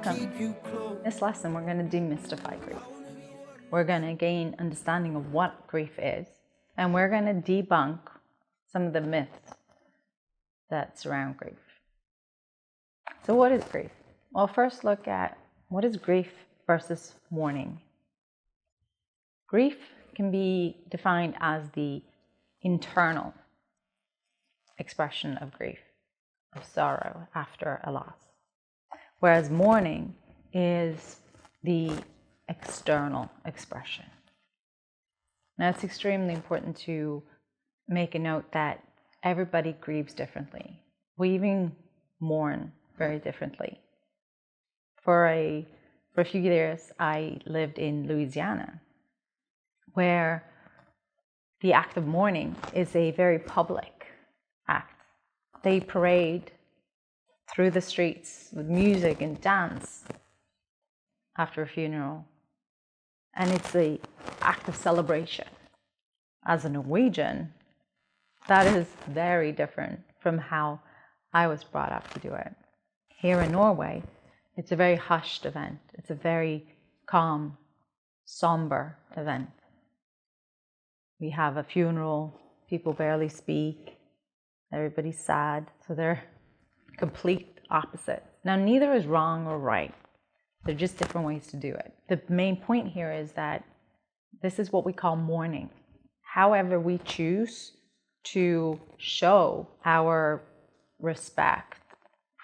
Welcome. In this lesson, we're going to demystify grief. We're going to gain understanding of what grief is, and we're going to debunk some of the myths that surround grief. So what is grief? Well, first look at what is grief versus mourning. Grief can be defined as the internal expression of grief, of sorrow after a loss. Whereas mourning is the external expression. Now, it's extremely important to make a note that everybody grieves differently. We even mourn very differently. For a few years, I lived in Louisiana, where the act of mourning is a very public act. They parade through the streets with music and dance after a funeral. And it's the act of celebration. As a Norwegian, that is very different from how I was brought up to do it. Here in Norway, it's a very hushed event. It's a very calm, somber event. We have a funeral, people barely speak, everybody's sad, so they're complete opposite. Now, neither is wrong or right. They're just different ways to do it. The main point here is that this is what we call mourning. However we choose to show our respect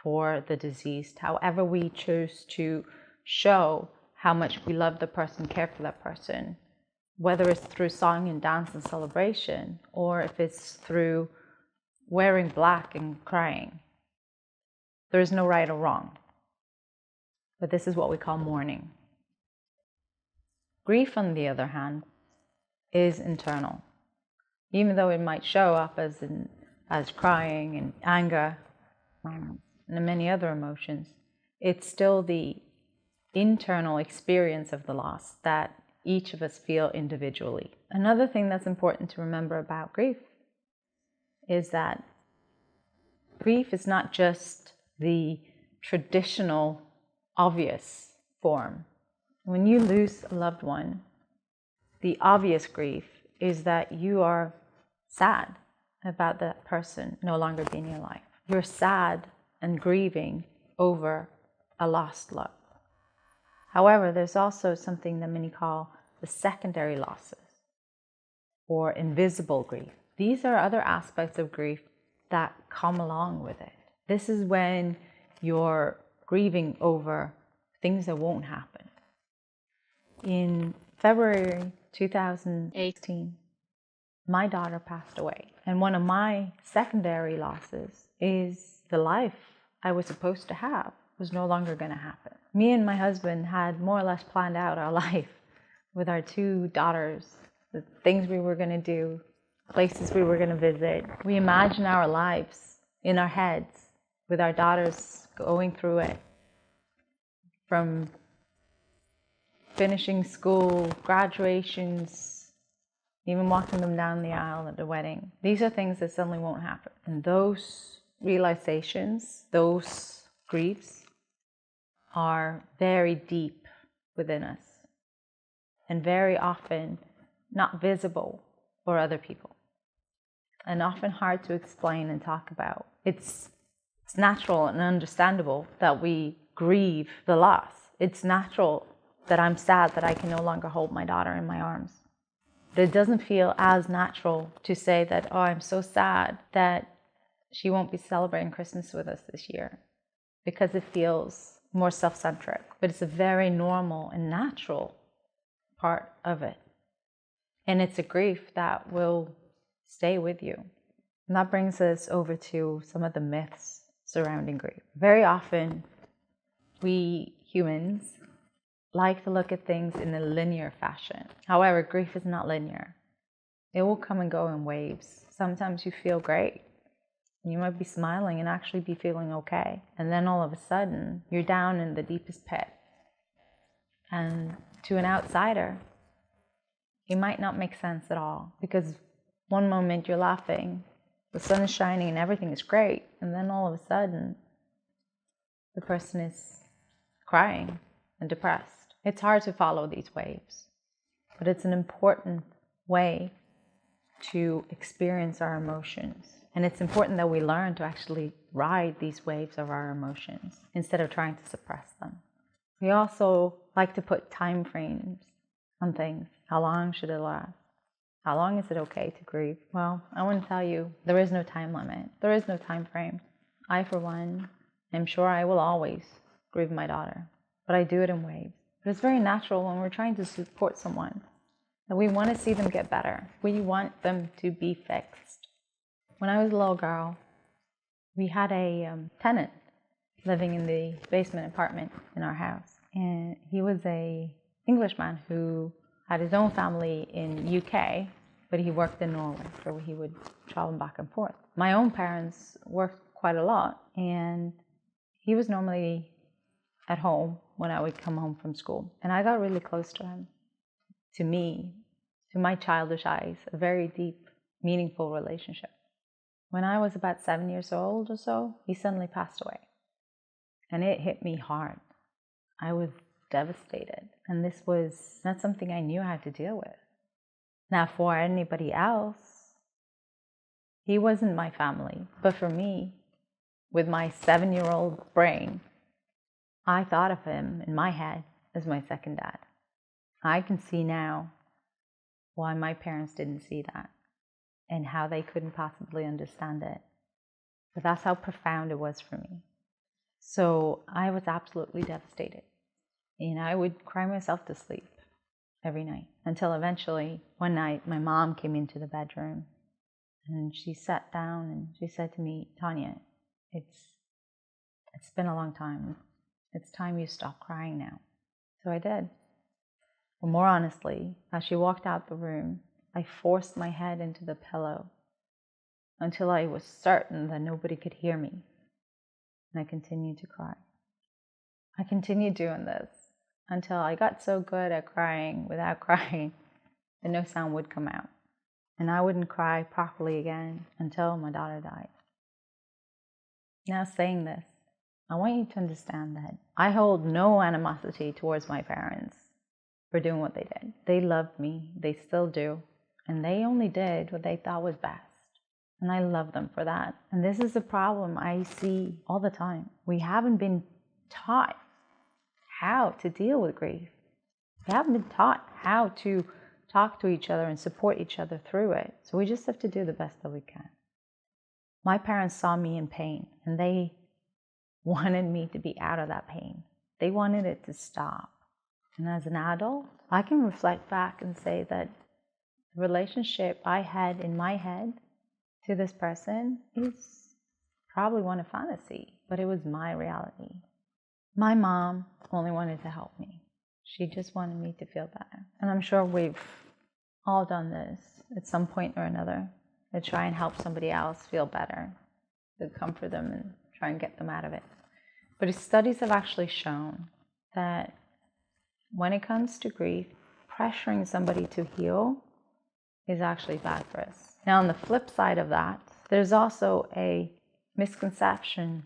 for the deceased, however we choose to show how much we love the person, care for that person, whether it's through song and dance and celebration, or if it's through wearing black and crying. There is no right or wrong, but this is what we call mourning. Grief, on the other hand, is internal. Even though it might show up as crying and anger and many other emotions, it's still the internal experience of the loss that each of us feel individually. Another thing that's important to remember about grief is that grief is not just the traditional, obvious form. When you lose a loved one, the obvious grief is that you are sad about that person no longer being in your life. You're sad and grieving over a lost love. However, there's also something that many call the secondary losses or invisible grief. These are other aspects of grief that come along with it. This is when you're grieving over things that won't happen. In February 2018, my daughter passed away. And one of my secondary losses is the life I was supposed to have was no longer going to happen. Me and my husband had more or less planned out our life with our two daughters, the things we were going to do, places we were going to visit. We imagined our lives in our heads with our daughters going through it, from finishing school, graduations, even walking them down the aisle at the wedding. These are things that suddenly won't happen. And those realizations, those griefs, are very deep within us and very often not visible for other people and often hard to explain and talk about. It's natural and understandable that we grieve the loss. It's natural that I'm sad that I can no longer hold my daughter in my arms. But it doesn't feel as natural to say that, oh, I'm so sad that she won't be celebrating Christmas with us this year, because it feels more self-centric. But it's a very normal and natural part of it. And it's a grief that will stay with you. And that brings us over to some of the myths surrounding grief. Very often, we humans like to look at things in a linear fashion. However, grief is not linear. It will come and go in waves. Sometimes you feel great. You might be smiling and actually be feeling okay. And then all of a sudden, you're down in the deepest pit. And to an outsider, it might not make sense at all, because one moment you're laughing, the sun is shining and everything is great, and then all of a sudden the person is crying and depressed. It's hard to follow these waves, but it's an important way to experience our emotions. And it's important that we learn to actually ride these waves of our emotions instead of trying to suppress them. We also like to put time frames on things. How long should it last? How long is it okay to grieve? Well, I want to tell you, there is no time limit. There is no time frame. I, for one, am sure I will always grieve my daughter, but I do it in waves. But it's very natural when we're trying to support someone that we want to see them get better. We want them to be fixed. When I was a little girl, we had a tenant living in the basement apartment in our house. And he was an Englishman who had his own family in UK, but he worked in Norway, so he would travel back and forth. My own parents worked quite a lot, and he was normally at home when I would come home from school. And I got really close to him. To me, to my childish eyes, a very deep, meaningful relationship. When I was about 7 years old or so, he suddenly passed away. And it hit me hard. I was devastated. And this was not something I knew how to deal with. Now, for anybody else, he wasn't my family. But for me, with my 7-year-old brain, I thought of him in my head as my second dad. I can see now why my parents didn't see that and how they couldn't possibly understand it. But that's how profound it was for me. So I was absolutely devastated. And I would cry myself to sleep every night until eventually one night my mom came into the bedroom and she sat down and she said to me, "Tanya, it's been a long time. It's time you stop crying now." So I did. Or more honestly, as she walked out the room, I forced my head into the pillow until I was certain that nobody could hear me. And I continued to cry. I continued doing this until I got so good at crying without crying that no sound would come out. And I wouldn't cry properly again until my daughter died. Now, saying this, I want you to understand that I hold no animosity towards my parents for doing what they did. They loved me, they still do, and they only did what they thought was best. And I love them for that. And this is a problem I see all the time. We haven't been taught how to deal with grief. We haven't been taught how to talk to each other and support each other through it. So we just have to do the best that we can. My parents saw me in pain, and they wanted me to be out of that pain. They wanted it to stop. And as an adult, I can reflect back and say that the relationship I had in my head to this person is probably one of fantasy, but it was my reality. My mom only wanted to help me. She just wanted me to feel better. And I'm sure we've all done this at some point or another, to try and help somebody else feel better, to comfort them and try and get them out of it. But studies have actually shown that when it comes to grief, pressuring somebody to heal is actually bad for us. Now, on the flip side of that, there's also a misconception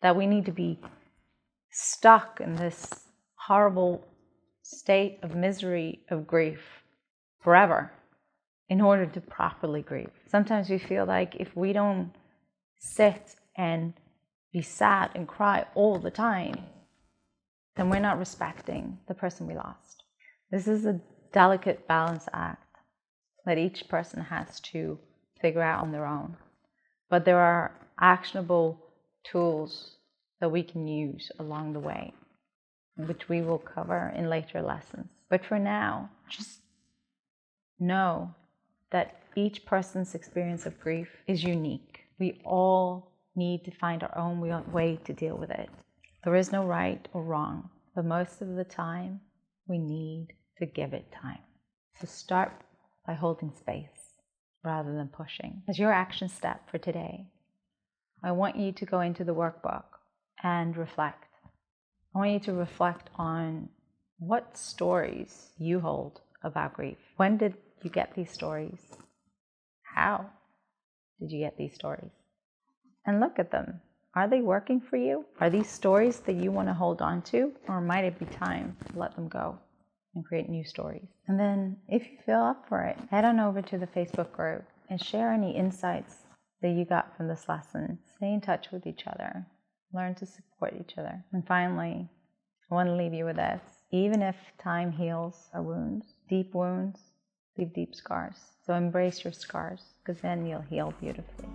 that we need to be stuck in this horrible state of misery of grief forever in order to properly grieve. Sometimes we feel like if we don't sit and be sad and cry all the time, then we're not respecting the person we lost. This is a delicate balance act that each person has to figure out on their own. But there are actionable tools that we can use along the way, which we will cover in later lessons. But for now, just know that each person's experience of grief is unique. We all need to find our own way to deal with it. There is no right or wrong, but most of the time, we need to give it time. So start by holding space rather than pushing. As your action step for today, I want you to go into the workbook and reflect. I want you to reflect on what stories you hold about grief. When did you get these stories? How did you get these stories? And look at them. Are they working for you? Are these stories that you want to hold on to? Or might it be time to let them go and create new stories? And then if you feel up for it, head on over to the Facebook group and share any insights that you got from this lesson. Stay in touch with each other. Learn to support each other. And finally, I want to leave you with this. Even if time heals our wounds leave deep scars. So embrace your scars, because then you'll heal beautifully.